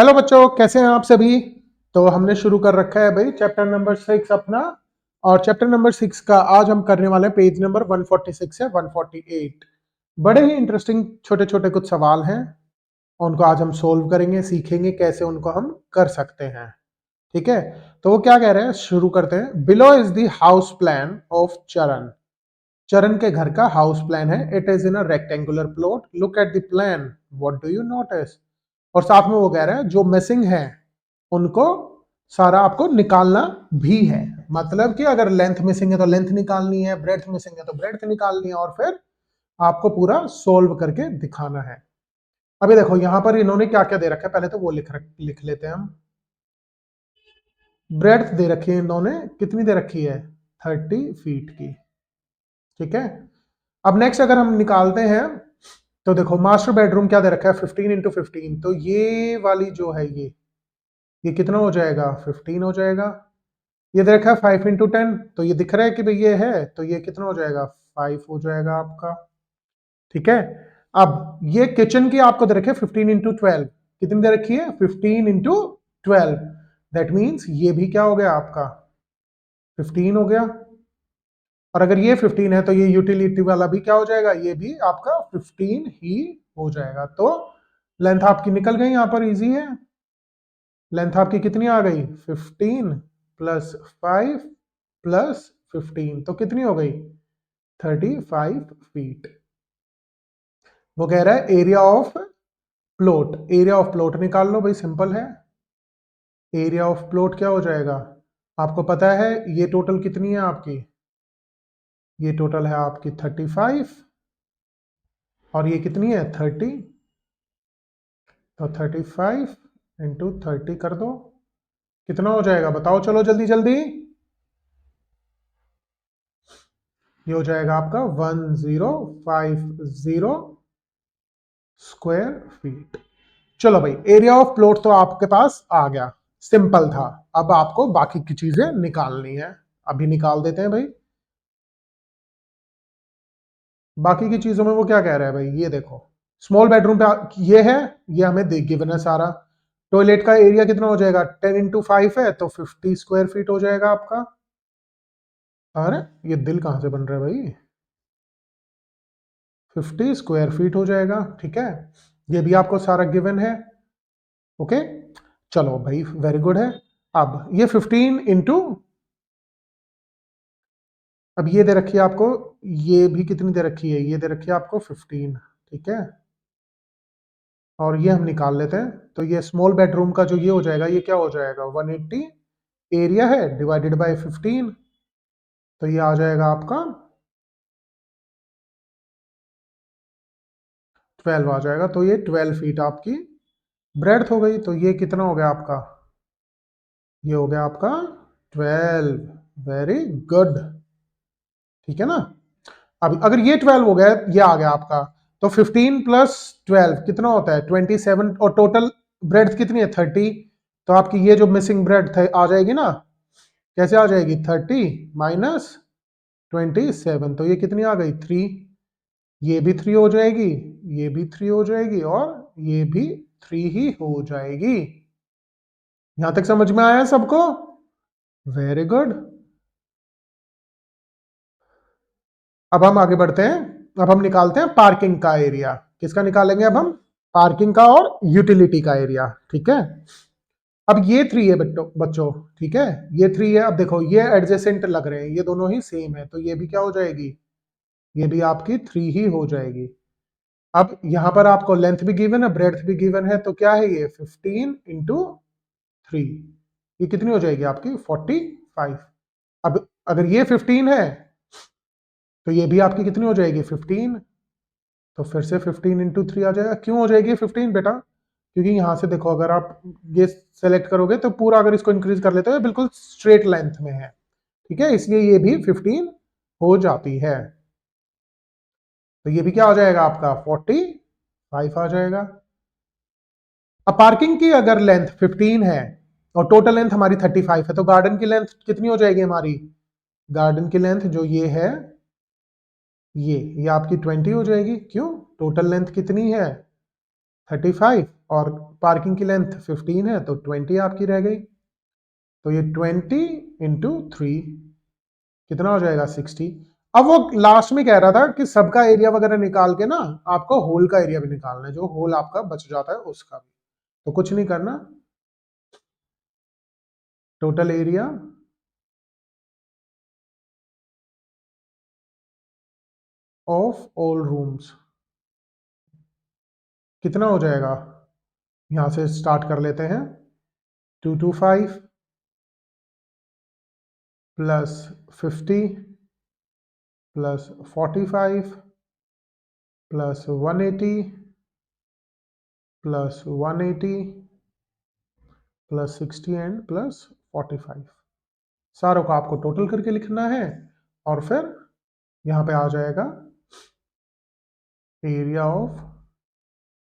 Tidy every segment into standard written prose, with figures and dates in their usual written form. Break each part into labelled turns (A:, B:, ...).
A: Hello बच्चों, कैसे हैं आप सभी। तो हमने शुरू कर रखा है भाई चैप्टर नंबर 6 अपना। और चैप्टर नंबर 6 का आज हम करने वाले हैं पेज नंबर 146 है 148। बड़े ही इंटरेस्टिंग छोटे छोटे कुछ सवाल हैं, उनको आज हम सोल्व करेंगे, सीखेंगे कैसे उनको हम कर सकते हैं। ठीक है, तो वो क्या कह रहे हैं, शुरू करते हैं। Below is the house plan of चरण। चरण के घर का हाउस प्लान है। It is in a rectangular plot. Look at the plan, what do you notice. और साथ में वो कह रहे हैं जो मिसिंग है उनको सारा आपको निकालना भी है। मतलब कि अगर लेंथ मिसिंग है तो लेंथ निकालनी है, ब्रेड्थ मिसिंग है तो ब्रेड्थ निकालनी है, और फिर आपको पूरा सोल्व करके दिखाना है। अभी देखो यहां पर इन्होंने क्या क्या दे रखा है, पहले तो वो लिख लेते हैं हम। ब्रेड्थ दे रखी है इन्होंने, कितनी दे रखी है, 30 फीट की। ठीक है, अब नेक्स्ट अगर हम निकालते हैं तो देखो मास्टर बेडरूम क्या दे रखा है, 15x15। तो ये वाली जो है ये कितना हो जाएगा, 15 हो जाएगा। ये दे रखा है 5x10, तो ये दिख रहा है कि भाई ये है, तो ये कितना हो जाएगा, 5 हो जाएगा आपका। ठीक है, अब ये किचन की आपको दे रखे 15x12। कितनी दे रखी है, 15x12। दैट मीन्स ये भी क्या हो गया आपका, 15 हो गया। और अगर ये 15 है तो ये यूटिलिटी वाला भी क्या हो जाएगा, ये भी आपका 15 ही हो जाएगा। तो लेंथ आपकी निकल गई, यहां पर इजी है। लेंथ आपकी कितनी आ गई, 15 प्लस 5 प्लस 15, तो कितनी हो गई, 35 फीट। वो कह रहा है area of plot, area of plot निकाल लो भाई, सिंपल है। एरिया ऑफ प्लॉट क्या हो जाएगा, आपको पता है ये टोटल कितनी है आपकी, ये टोटल है आपकी 35, और ये कितनी है 30। तो 35 इंटू 30 कर दो, कितना हो जाएगा बताओ, चलो जल्दी जल्दी। ये हो जाएगा आपका 1050 स्क्वायर फीट। चलो भाई, एरिया ऑफ प्लॉट तो आपके पास आ गया, सिंपल था। अब आपको बाकी की चीजें निकालनी है, अभी निकाल देते हैं भाई। बाकी की चीजों में वो क्या कह रहा है भाई, ये देखो स्मॉल बेडरूम पे ये है, ये हमें देख गिवन है सारा। टॉयलेट का एरिया कितना हो जाएगा, 10x5 है तो 50 स्क्वायर फीट हो जाएगा आपका। अरे ये दिल कहां से बन रहा है भाई, 50 स्क्वायर फीट हो जाएगा। ठीक है, ये भी आपको सारा गिवन है। ओके, चलो भाई वेरी गुड है। अब ये 15 इंटू, अब ये दे रखी है आपको, ये भी कितनी दे रखी है, ये दे रखी है आपको 15। ठीक है, और ये हम निकाल लेते हैं। तो ये स्मॉल बेडरूम का जो ये हो जाएगा, ये क्या हो जाएगा, 180 एरिया है डिवाइडेड बाय 15, तो ये आ जाएगा आपका 12 आ जाएगा। तो ये 12 फीट आपकी ब्रेड्थ हो गई। तो ये कितना हो गया आपका, ये हो गया आपका 12। Very good. ठीक है ना, अब अगर ये 12 हो गया, ये आ गया आपका, तो 15 प्लस 12 कितना होता है 27, और टोटल ब्रेड्थ कितनी है 30। तो आपकी ये जो मिसिंग ब्रेड्थ है आ जाएगी ना, कैसे आ जाएगी, 30 माइनस 27, तो ये कितनी आ गई 3। ये भी 3 हो जाएगी, ये भी 3 हो जाएगी, और ये भी 3 ही हो जाएगी। यहां तक समझ में आया सबको, वेरी गुड। अब हम आगे बढ़ते हैं, अब हम निकालते हैं पार्किंग का एरिया। किसका निकालेंगे अब हम, पार्किंग का और यूटिलिटी का एरिया। ठीक है, अब ये 3 है बच्चों। ठीक है, ये 3 है। अब देखो ये एडजेसेंट लग रहे हैं, ये दोनों ही सेम है, तो ये भी क्या हो जाएगी, ये भी आपकी 3 ही हो जाएगी। अब यहां पर आपको लेंथ भी गिवन है, ब्रेड्थ भी गिवन है, तो क्या है ये 15 इंटू 3, ये कितनी हो जाएगी आपकी 45। अब अगर ये 15 है तो ये भी आपकी कितनी हो जाएगी 15, तो फिर से 15 इंटू 3 आ जाएगा। क्यों हो जाएगी 15 बेटा, क्योंकि यहां से देखो अगर आप ये सेलेक्ट करोगे तो पूरा अगर इसको इंक्रीज कर लेते हो बिल्कुल स्ट्रेट लेंथ में है। ठीक है, इसलिए ये भी 15 हो जाती है। तो ये भी क्या हो जाएगा आपका 45 आ जाएगा। अब पार्किंग की अगर लेंथ 15 है और टोटल लेंथ हमारी 35 है, तो गार्डन की लेंथ कितनी हो जाएगी हमारी, गार्डन की लेंथ जो ये है, ये आपकी 20 हो जाएगी। क्यों, टोटल लेंथ कितनी है 35, और पार्किंग की लेंथ 15 है तो 20 आपकी रह गई। तो ये 20 इंटू 3 कितना हो जाएगा 60। अब वो लास्ट में कह रहा था कि सबका एरिया वगैरह निकाल के ना आपको होल का एरिया भी निकालना है, जो होल आपका बच जाता है उसका भी। तो कुछ नहीं करना, total area of all rooms कितना हो जाएगा, यहां से स्टार्ट कर लेते हैं। 225 plus 50 plus 45 plus 180 plus 180 plus 60 and plus 45, सारों को आपको टोटल करके लिखना है। और फिर यहां पे आ जाएगा area of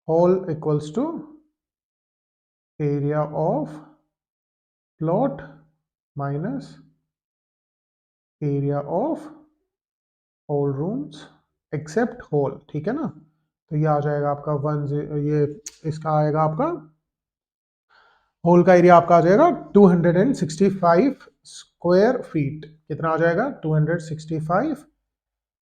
A: hole equals to area of plot minus area of all rooms except hole, ठीक है ना। तो ये आ जाएगा आपका ये इसका आएगा आपका होल का एरिया आपका आ जाएगा 265 स्क्वायर फीट। कितना आ जाएगा 265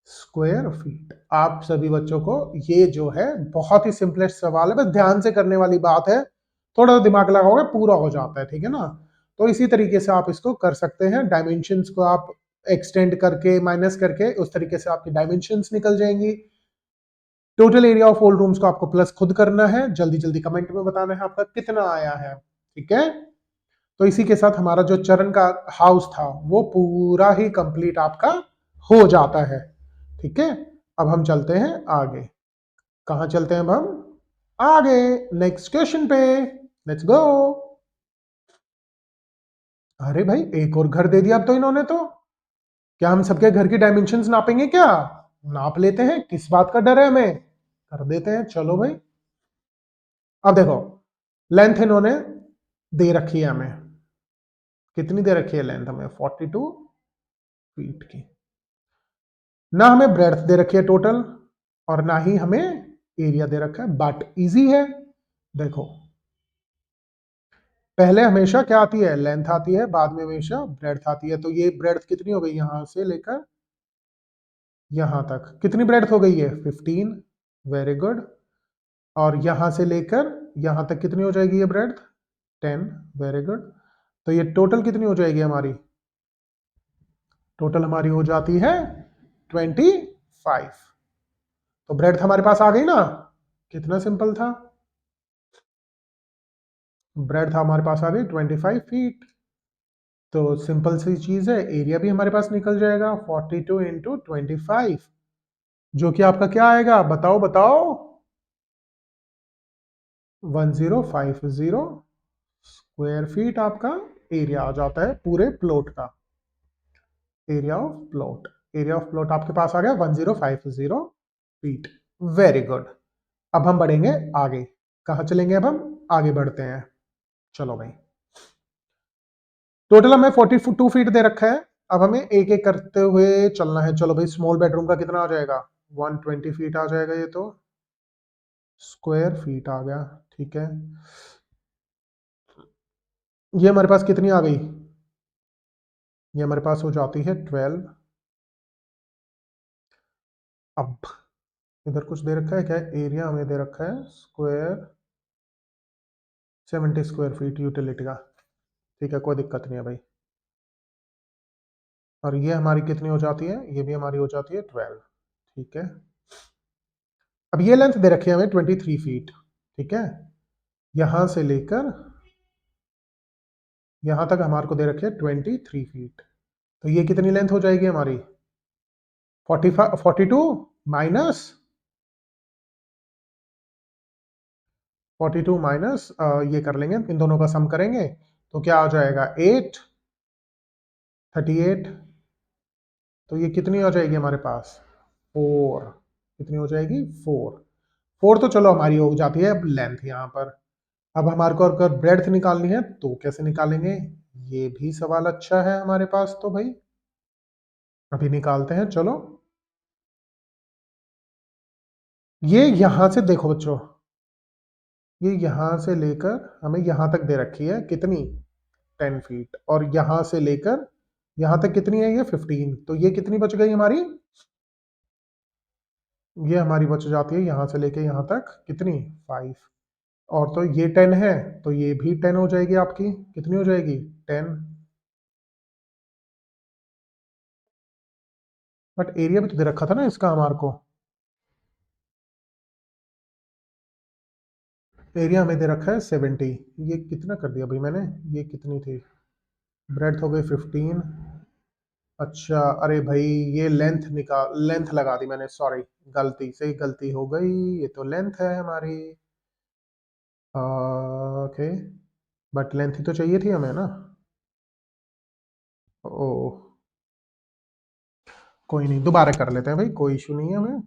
A: स्क्वायर फीट। आप सभी बच्चों को ये जो है बहुत ही सिंपलेस्ट सवाल है, बस ध्यान से करने वाली बात है, थोड़ा सा दिमाग लगाओगे पूरा हो जाता है, ठीक है ना। तो इसी तरीके से आप इसको कर सकते हैं, डायमेंशंस को आप एक्सटेंड करके माइनस करके उस तरीके से आपकी डायमेंशंस निकल जाएंगी। Total area of all rooms को आपको प्लस खुद करना है, जल्दी जल्दी कमेंट में बताना है आपका कितना आया है, ठीक है। तो इसी के साथ हमारा जो चरण का हाउस था वो पूरा ही कंप्लीट आपका हो जाता है, ठीक है। अब हम चलते हैं आगे। कहां चलते हैं अब हम आगे, नेक्स्ट क्वेश्चन पे, लेट्स गो। अरे भाई एक और घर दे दिया अब तो इन्होंने, तो क्या हम सबके घर की डायमेंशंस नापेंगे क्या, नाप लेते हैं, किस बात का डर है हमें, कर देते हैं, चलो भाई। अब देखो लेंथ इन्होंने दे रखी है हमें, कितनी दे रखी है लेंथ हमें 42 फीट की, ना हमें ब्रेड्थ दे रखी है टोटल और ना ही हमें एरिया दे रखा है, बट इजी है। देखो पहले हमेशा क्या आती है, लेंथ आती है, बाद में हमेशा ब्रेड्थ आती है। तो ये ब्रेड्थ कितनी हो गई, यहां से लेकर यहां तक कितनी ब्रेड्थ हो गई है 15, वेरी गुड। और यहां से लेकर यहां तक कितनी हो जाएगी ये ब्रेड्थ 10, वेरी गुड। तो ये टोटल कितनी हो जाएगी हमारी, टोटल हमारी हो जाती है 25। तो ब्रेड्थ हमारे पास आ गई ना, कितना सिंपल था, ब्रेड्थ हमारे पास आ गई 25 फीट। तो सिंपल सी चीज है, एरिया भी हमारे पास निकल जाएगा 42 इंटू 25, जो कि आपका क्या आएगा बताओ बताओ, 1050 स्क्वायर फीट आपका एरिया आ जाता है पूरे प्लॉट का। Area of plot, area of plot आपके पास आ गया 1050 फीट, वेरी गुड। अब हम बढ़ेंगे आगे, कहां चलेंगे अब हम आगे बढ़ते हैं, चलो भाई। टोटल हमें 42 फीट दे रखा है, अब हमें एक एक करते हुए चलना है। चलो भाई स्मॉल बेडरूम का कितना आ जाएगा 120 फीट आ जाएगा, ये तो स्क्वायर फीट आ गया, ठीक है। ये हमारे पास कितनी आ गई, ये हमारे पास हो जाती है 12। अब इधर कुछ दे रखा है क्या, एरिया हमें दे रखा है स्क्वायर 70 स्क्वायर फीट यूटिलिटी का, ठीक है कोई दिक्कत नहीं है भाई। और ये हमारी कितनी हो जाती है, ये भी हमारी हो जाती है 12, ठीक है। अब ये लेंथ दे रखी है हमें 23 फीट, ठीक है। यहां से लेकर यहां तक हमारे को दे रखे 23 फीट। तो ये कितनी लेंथ हो जाएगी हमारी 42 माइनस 42 माइनस ये कर लेंगे, इन दोनों का सम करेंगे तो क्या आ जाएगा 8, 38। तो ये कितनी हो जाएगी हमारे पास 4, कितनी हो जाएगी 4। 4 तो चलो हमारी हो जाती है अब लेंथ यहां पर। अब हमारे को अगर ब्रेड्थ निकालनी है तो कैसे निकालेंगे, ये भी सवाल अच्छा है हमारे पास, तो भाई अभी निकालते हैं चलो। ये यहां से देखो बच्चों, ये यहाँ से लेकर हमें यहाँ तक दे रखी है कितनी, 10 फीट, और यहाँ से लेकर यहाँ तक कितनी है ये 15, तो ये कितनी बच गई हमारी, ये हमारी बच जाती है यहाँ से लेके यहाँ तक कितनी 5, और तो ये 10 है तो ये भी 10 हो जाएगी आपकी, कितनी हो जाएगी 10। बट एरिया भी तो दे रखा था ना इसका हमारे को, एरिया हमें दे रखा है 70, ये कितना कर दिया भाई मैंने, ये कितनी थी, ब्रेड्थ हो गई 15, अच्छा अरे भाई ये लेंथ निकाल, लेंथ लगा दी मैंने, सॉरी गलती से ही गलती हो गई, ये तो लेंथ है हमारी, ओके, बट लेंथ ही तो चाहिए थी हमें ना, ओ कोई नहीं, दोबारा कर लेते हैं भाई, कोई इशू नहीं है हमें।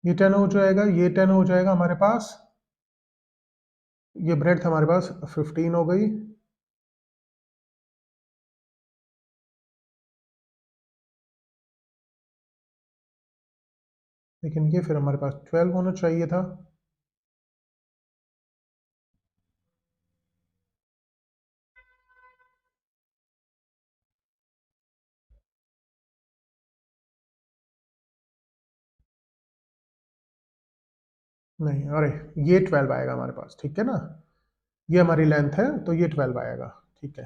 A: ये 10 हो जाएगा, ये 10 हो जाएगा हमारे पास, ये ब्रेड हमारे पास 15 हो गई, लेकिन ये फिर हमारे पास 12 होना चाहिए था, नहीं अरे ये 12 आएगा हमारे पास, ठीक है ना, ये हमारी लेंथ है तो ये 12 आएगा, ठीक है,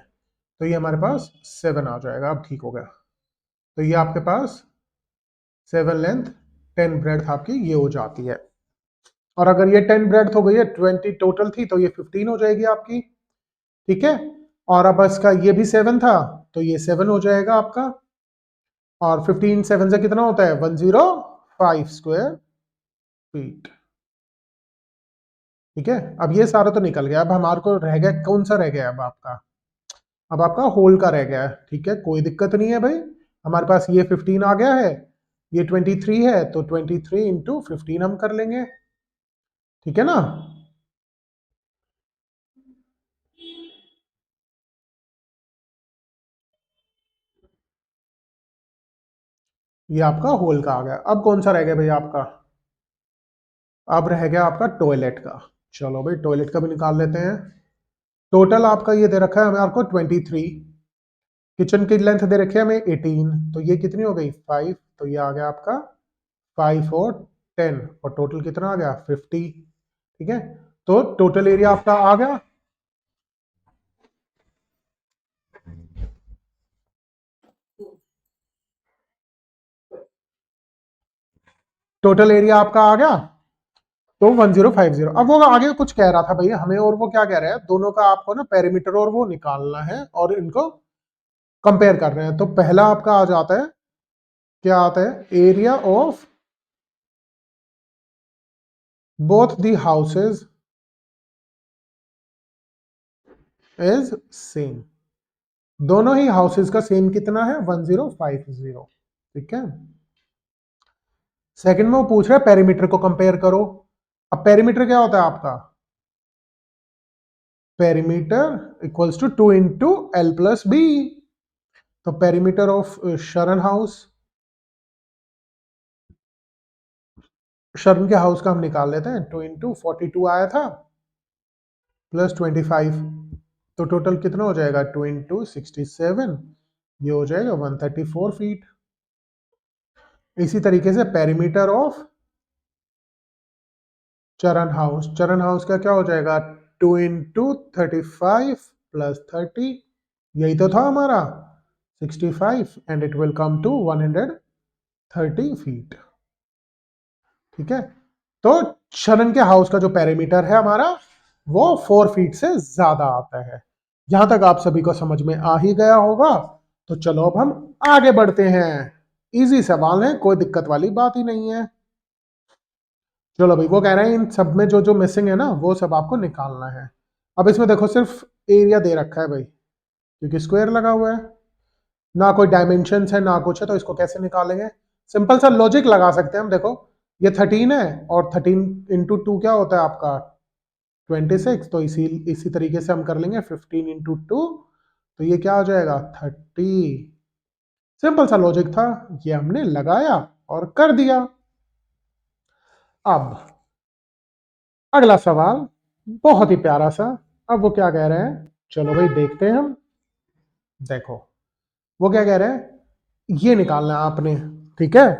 A: तो ये हमारे पास 7 आ जाएगा, अब ठीक हो गया, तो ये आपके पास 7 लेंथ 10 ब्रेड आपकी ये हो जाती है, और अगर ये 10 ब्रेड हो गई है, 20 टोटल थी तो ये 15 हो जाएगी आपकी, ठीक है, और अब इसका ये भी 7 था तो ये 7 हो जाएगा आपका, और 15 7 से कितना होता है 105 स्क्वायर फीट, ठीक है, अब ये सारा तो निकल गया, अब हमारे को रह गया कौन सा रह गया अब आपका, अब आपका होल का रह गया है, ठीक है, कोई दिक्कत नहीं है भाई, हमारे पास ये 15 आ गया है, ये 23 है तो 23 इंटू 15 हम कर लेंगे, ठीक है ना, ये आपका होल का आ गया, अब कौन सा रह गया भाई आपका, अब रह गया आपका टॉयलेट का, चलो भाई टॉयलेट का भी निकाल लेते हैं, टोटल आपका ये दे रखा है हमें आपको 23, किचन की लेंथ दे रखी है हमें 18, तो ये कितनी हो गई 5, तो ये आ गया आपका 5 और 10, और टोटल कितना आ गया 50, ठीक है, तो टोटल एरिया आपका आ गया, टोटल एरिया आपका आ गया, तो 1050, अब वो आगे कुछ कह रहा था भैया हमें, और वो क्या कह रहा है, दोनों का आपको ना पेरीमीटर और वो निकालना है और इनको कंपेयर कर रहे हैं, तो पहला आपका आ जाता है, क्या आता है, area of both the houses is same, दोनों ही हाउसेज का सेम कितना है 1050, ठीक है, सेकंड में वो पूछ रहा है पेरीमीटर को कंपेयर करो, अब पेरीमीटर क्या होता है आपका, perimeter equals to 2 into L plus B, तो perimeter of Sharan house, Sharan के हाउस का हम निकाल लेते हैं, 2 इंटू 42 आया था प्लस 25, तो टोटल कितना हो जाएगा 2 इंटू 67, ये हो जाएगा 134 फीट, इसी तरीके से पेरीमीटर ऑफ चरण हाउस, चरण हाउस का क्या हो जाएगा 2 इंटू 35 प्लस 30, यही तो था हमारा 65, and it will come to 130 feet, ठीक है, तो शरण के हाउस का जो पेरीमीटर है हमारा वो 4 फीट से ज्यादा आता है, यहां तक आप सभी को समझ में आ ही गया होगा, तो चलो अब हम आगे बढ़ते हैं, इजी सवाल है, कोई दिक्कत वाली बात ही नहीं है, चलो भाई वो कह रहे हैं इन सब में जो जो मिसिंग है ना वो सब आपको निकालना है, अब इसमें देखो सिर्फ एरिया दे रखा है भाई, क्योंकि स्क्वायर लगा हुआ है, ना कोई डायमेंशन है ना कुछ है, तो इसको कैसे निकालेंगे, सिंपल सा लॉजिक लगा सकते हैं हम, देखो ये 13 है और 13 इंटू 2 क्या होता है आपका 26, तो इसी तरीके से हम कर लेंगे 15 इंटू 2, तो ये क्या हो जाएगा 30। सिंपल सा लॉजिक था, ये हमने लगाया और कर दिया। अब अगला सवाल बहुत ही प्यारा सा। अब वो क्या कह रहे हैं, चलो भाई देखते हैं हम। देखो वो क्या कह रहे हैं, ये निकालना है आपने, ठीक है।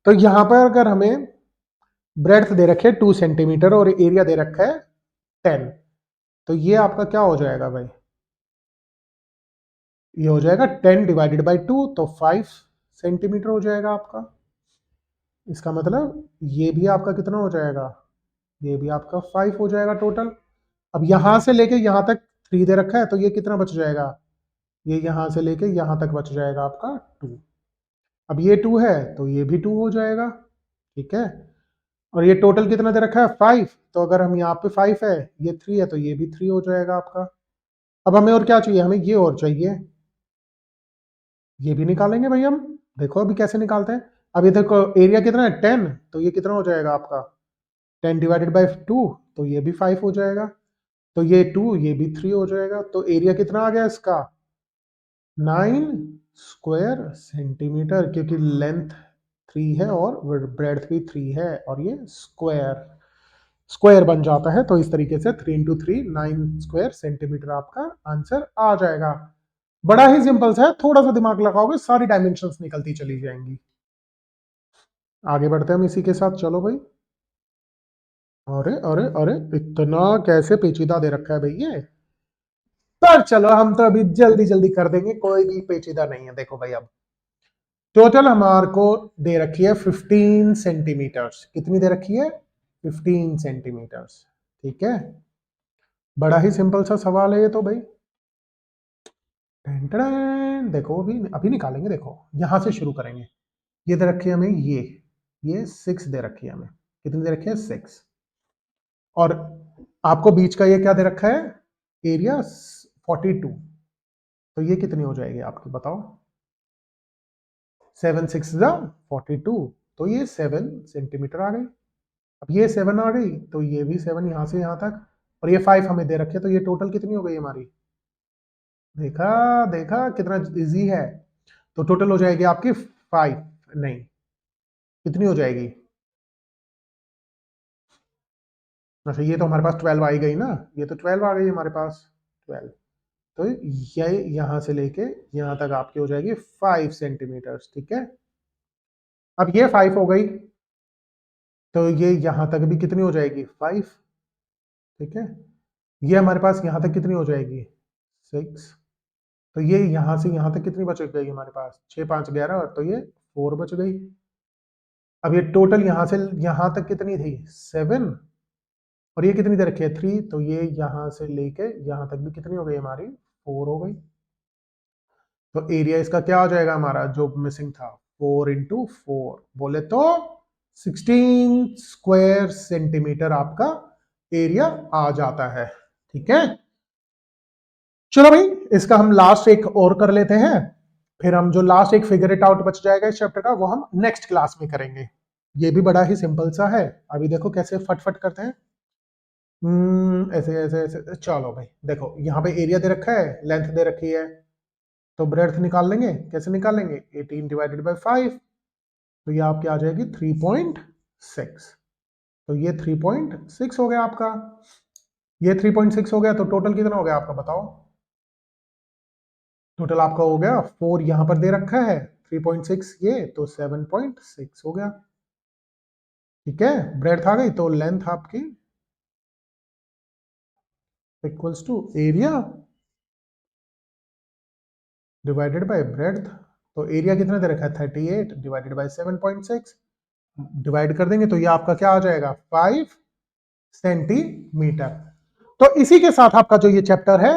A: तो यहां पर अगर हमें ब्रेड्थ दे रखे 2 सेंटीमीटर और एरिया दे रखा है 10, तो ये आपका क्या हो जाएगा भाई, ये हो जाएगा 10 डिवाइडेड बाई 2, तो 5 सेंटीमीटर हो जाएगा आपका। इसका मतलब ये भी आपका कितना हो जाएगा, ये भी आपका 5 हो जाएगा टोटल। अब यहां से लेके यहां तक 3 दे रखा है, तो ये कितना बच जाएगा, ये यहां से लेके यहां तक बच जाएगा आपका 2। अब ये 2 है तो ये भी 2 हो जाएगा, ठीक है। और ये टोटल कितना दे रखा है 5, तो अगर हम यहाँ पे 5 है, ये 3 है, तो ये भी 3 हो जाएगा आपका। अब हमें और क्या चाहिए, हमें ये और चाहिए, ये भी निकालेंगे भाई हम। देखो अभी कैसे निकालते हैं। अब ये देखो एरिया कितना है 10, तो ये कितना हो जाएगा आपका 10 डिवाइडेड बाई 2, तो ये भी 5 हो जाएगा। तो ये 2, ये भी 3 हो जाएगा। तो एरिया कितना आ गया इसका 9 स्क्वायर सेंटीमीटर, क्योंकि लेंथ 3 है और ब्रेड्थ भी 3 है, और ये स्क्वायर स्क्वायर बन जाता है। तो इस तरीके से 3 इंटू 3 9 स्क्वायर सेंटीमीटर आपका आंसर आ जाएगा। बड़ा ही सिंपल सा है, थोड़ा सा दिमाग लगाओगे सारी डायमेंशंस निकलती चली जाएंगी। आगे बढ़ते हैं हम इसी के साथ, चलो भाई। अरे अरे अरे, इतना कैसे पेचीदा दे रखा है भैया। पर चलो हम तो अभी जल्दी जल्दी कर देंगे, कोई भी पेचीदा नहीं है। देखो भाई अब टोटल हमारे को दे रखी है 15 सेंटीमीटर्स। कितनी दे रखी है 15 सेंटीमीटर्स, ठीक है। बड़ा ही सिंपल सा सवाल है ये तो भाई। देखो अभी अभी निकालेंगे, देखो यहां से शुरू करेंगे। ये दे रखी है हमें, ये 6 दे रखी है हमें। कितनी दे रखी है 6। और आपको बीच का ये क्या दे रखा है एरिया 42, तो ये कितनी हो जाएगी आपकी बताओ। 7 6 42, तो ये 7 सेंटीमीटर आ गई। अब ये 7 आ गई, तो ये भी 7 यहां से यहां तक, और ये 5 हमें दे रखे, तो ये टोटल कितनी हो गई हमारी। देखा देखा कितना इजी है। तो टोटल हो जाएगी आपकी 5, नहीं कितनी हो जाएगी, अच्छा ये तो हमारे पास 12 आई गई ना, ये तो 12 आ गई हमारे पास 12। तो ये यहां से लेके यहां तक आपकी हो जाएगी 5 सेंटीमीटर, ठीक है। अब ये 5 हो गई, तो ये यहां तक भी कितनी हो जाएगी 5, ठीक है। ये हमारे पास यहां तक कितनी हो जाएगी 6, तो ये यहां से यहां तक कितनी बच गई हमारे पास 6 5 11, तो ये 4 बच गई। अब ये टोटल यहां से यहां तक कितनी थी 7, और ये कितनी दे रखी है 3, तो ये यहां से लेके यहां तक भी कितनी हो गई हमारी 4 हो गई। तो एरिया इसका क्या हो जाएगा हमारा जो मिसिंग था 4 इंटू 4, बोले तो 16 स्क्वायर सेंटीमीटर आपका एरिया आ जाता है, ठीक है। चलो भाई इसका हम लास्ट एक और कर लेते हैं, फिर हम जो लास्ट एक फिगर इट आउट बच जाएगा इस चैप्टर का, वो हम नेक्स्ट क्लास में करेंगे। ये भी बड़ा ही सिंपल सा है। अभी देखो कैसे फटफट करते हैं। ऐसे ऐसे ऐसे, चलो भाई देखो यहाँ पे एरिया दे रखा है, लेंथ दे रखी है, तो ब्रेड्थ निकाल लेंगे। कैसे निकालेंगे 18 डिवाइडेड बाई 5, तो ये आपकी आ जाएगी 3.6। तो ये 3.6 हो गया आपका, ये 3.6 हो गया, तो टोटल कितना हो गया आपका बताओ। टोटल आपका हो गया 4 यहां पर दे रखा है, 3.6 ये, तो 7.6 हो गया, ठीक है। ब्रेड्थ आ गई, तो लेंथ आपकी equals to area divided by breadth. तो एरिया कितना दे रखा है 38 डिवाइडेड बाय 7.6, डिवाइड कर देंगे तो ये आपका क्या आ जाएगा 5 सेंटीमीटर। तो इसी के साथ आपका जो ये चैप्टर है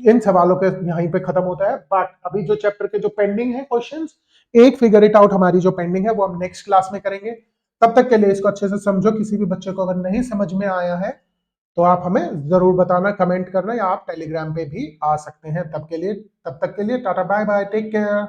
A: इन सवालों के यहीं पे खत्म होता है। बट अभी जो चैप्टर के जो पेंडिंग है क्वेश्चंस, एक फिगर इट आउट हमारी जो पेंडिंग है वो हम नेक्स्ट क्लास में करेंगे। तब तक के लिए इसको अच्छे से समझो। किसी भी बच्चे को अगर नहीं समझ में आया है तो आप हमें जरूर बताना, कमेंट करना, या आप टेलीग्राम पे भी आ सकते हैं। तब तक के लिए tata bye bye, take care.